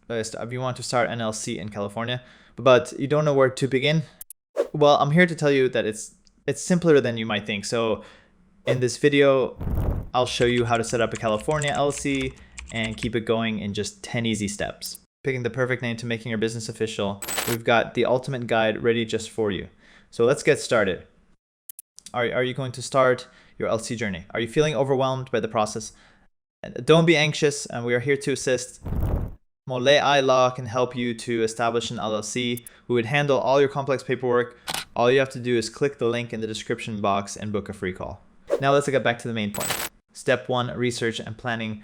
if you want to start an LLC in California, but you don't know where to begin, well, I'm here to tell you that it's simpler than you might think. So in this video, I'll show you how to set up a California LLC and keep it going in just 10 easy steps. Picking the perfect name to making your business official, we've got the ultimate guide ready just for you. So let's get started. Are you going to start your LLC journey? Are you feeling overwhelmed by the process? Don't be anxious, and we are here to assist. Mole Law can help you to establish an LLC. We would handle all your complex paperwork. All you have to do is click the link in the description box and book a free call. Now let's get back to the main point. Step 1, research and planning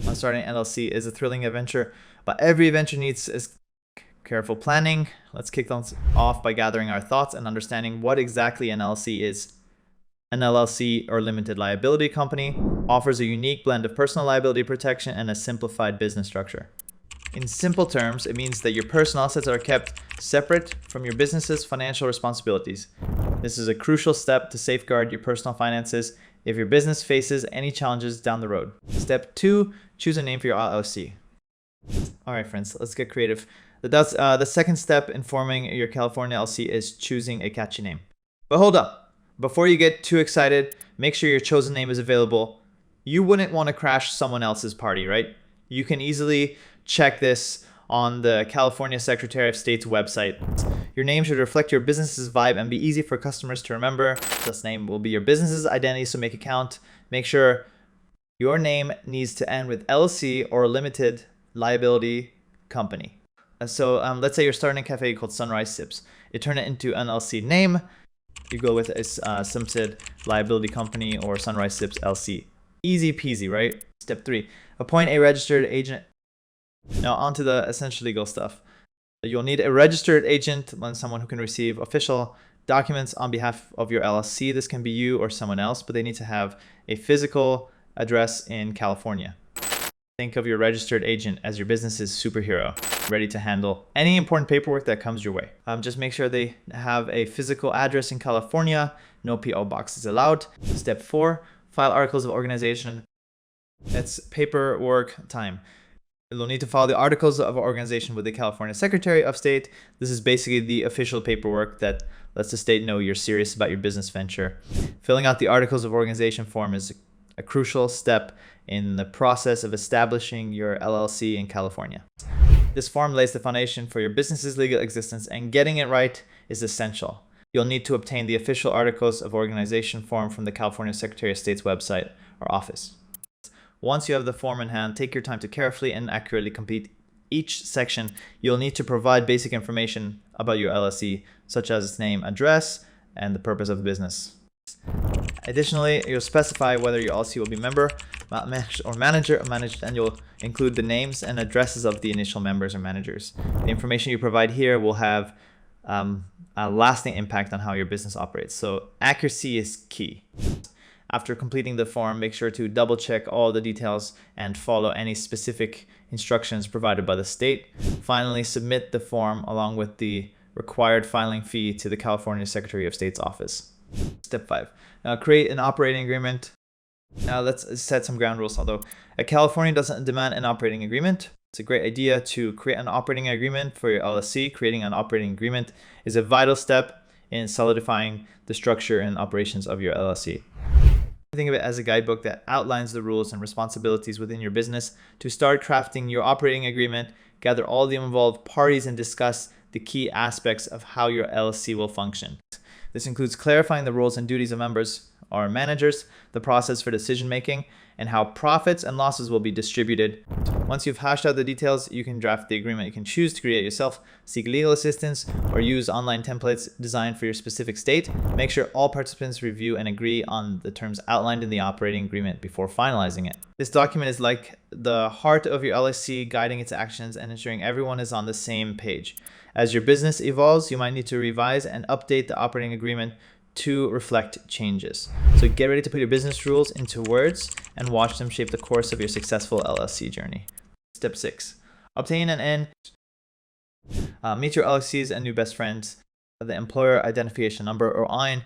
on starting an LLC is a thrilling adventure, but every adventure needs careful planning. Let's kick things off by gathering our thoughts and understanding what exactly an LLC is. An LLC, or limited liability company, offers a unique blend of personal liability protection and a simplified business structure. In simple terms, it means that your personal assets are kept separate from your business's financial responsibilities. This is a crucial step to safeguard your personal finances if your business faces any challenges down the road. Step 2, choose a name for your LLC. All right, friends, let's get creative. The second step in forming your California LLC is choosing a catchy name. But hold up. Before you get too excited, make sure your chosen name is available. You wouldn't want to crash someone else's party, right? You can easily check this on the California Secretary of State's website. Your name should reflect your business's vibe and be easy for customers to remember. This name will be your business's identity, so make it count. Make sure your name needs to end with LLC or limited liability company. So let's say you're starting a cafe called Sunrise Sips. You turn it into an LLC name. You go with a limited liability company or Sunrise Sips LLC. Easy peasy, right? Step 3, appoint a registered agent. Now on to the essential legal stuff. You'll need a registered agent, someone who can receive official documents on behalf of your LLC. This can be you or someone else, but they need to have a physical address in California. Think of your registered agent as your business's superhero, ready to handle any important paperwork that comes your way. Just make sure they have a physical address in California. No PO boxes allowed. Step 4, file articles of organization. It's paperwork time. You'll need to file the articles of organization with the California Secretary of State. This is basically the official paperwork that lets the state know you're serious about your business venture. Filling out the articles of organization form is a crucial step in the process of establishing your LLC in California. This form lays the foundation for your business's legal existence, and getting it right is essential. You'll need to obtain the official articles of organization form from the California Secretary of State's website or office. Once you have the form in hand, take your time to carefully and accurately complete each section. You'll need to provide basic information about your LLC, such as its name, address, and the purpose of the business. Additionally, you'll specify whether your LLC will be member, or manager, and you'll include the names and addresses of the initial members or managers. The information you provide here will have a lasting impact on how your business operates. So accuracy is key. After completing the form, make sure to double check all the details and follow any specific instructions provided by the state. Finally, submit the form along with the required filing fee to the California Secretary of State's office. Step 5, create an operating agreement. Now let's set some ground rules. Although California doesn't demand an operating agreement, it's a great idea to create an operating agreement for your LLC. Creating an operating agreement is a vital step in solidifying the structure and operations of your LLC. Think of it as a guidebook that outlines the rules and responsibilities within your business. To start crafting your operating agreement, gather all the involved parties and discuss the key aspects of how your LLC will function. This includes clarifying the roles and duties of members or managers, the process for decision making, and how profits and losses will be distributed. Once you've hashed out the details, you can draft the agreement. You can choose to create yourself, seek legal assistance, or use online templates designed for your specific state. Make sure all participants review and agree on the terms outlined in the operating agreement before finalizing it. This document is like the heart of your LLC, guiding its actions and ensuring everyone is on the same page. As your business evolves, you might need to revise and update the operating agreement to reflect changes. So get ready to put your business rules into words and watch them shape the course of your successful LLC journey. Step 6, obtain an N. Meet your LLCs and new best friends. The employer identification number, or EIN.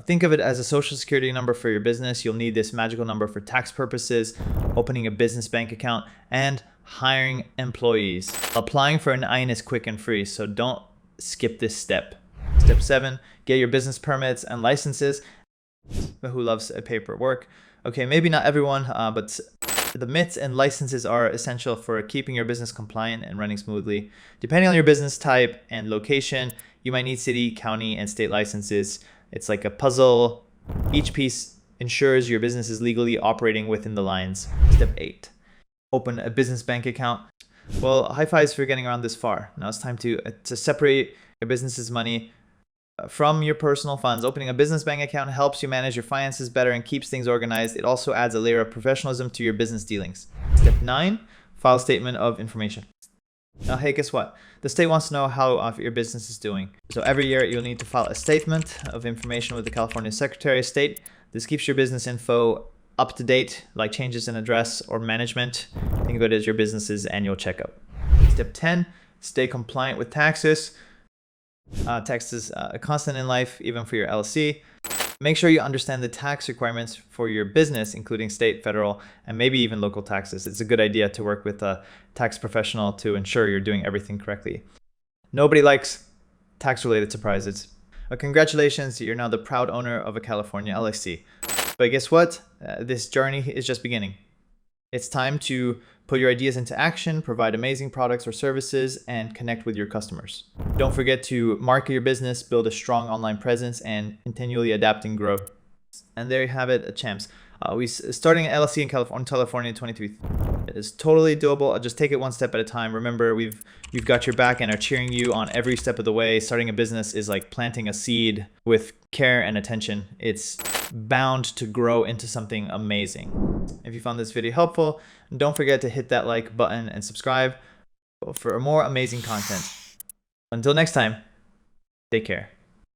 Think of it as a social security number for your business. You'll need this magical number for tax purposes, opening a business bank account, and hiring employees. Applying for an IN is quick and free, so don't skip this step. Step 7, get your business permits and licenses. Who loves paperwork? Okay, maybe not everyone, but the MITs and licenses are essential for keeping your business compliant and running smoothly. Depending on your business type and location, you might need city, county, and state licenses. It's like a puzzle. Each piece ensures your business is legally operating within the lines. Step 8, open a business bank account. Well, high fives for getting around this far. Now it's time to separate your business's money from your personal funds. Opening a business bank account helps you manage your finances better and keeps things organized. It also adds a layer of professionalism to your business dealings. Step 9, file statement of information. Now, hey, guess what? The state wants to know how your business is doing. So every year you'll need to file a statement of information with the California Secretary of State. This keeps your business info up to date, like changes in address or management. Think of it as your business's annual checkup. Step 10, stay compliant with taxes. Taxes are constant in life, even for your LLC. Make sure you understand the tax requirements for your business, including state, federal, and maybe even local taxes. It's a good idea to work with a tax professional to ensure you're doing everything correctly. Nobody likes tax-related surprises. But congratulations, you're now the proud owner of a California LLC. But guess what? This journey is just beginning. It's time to put your ideas into action, provide amazing products or services, and connect with your customers. Don't forget to market your business, build a strong online presence, and continually adapt and grow. And there you have it, champs. We starting an LLC in California in 23. It is totally doable. Just take it one step at a time. Remember, we've got your back and are cheering you on every step of the way. Starting a business is like planting a seed with care and attention. It's bound to grow into something amazing. If you found this video helpful, don't forget to hit that like button and subscribe for more amazing content. Until next time, take care.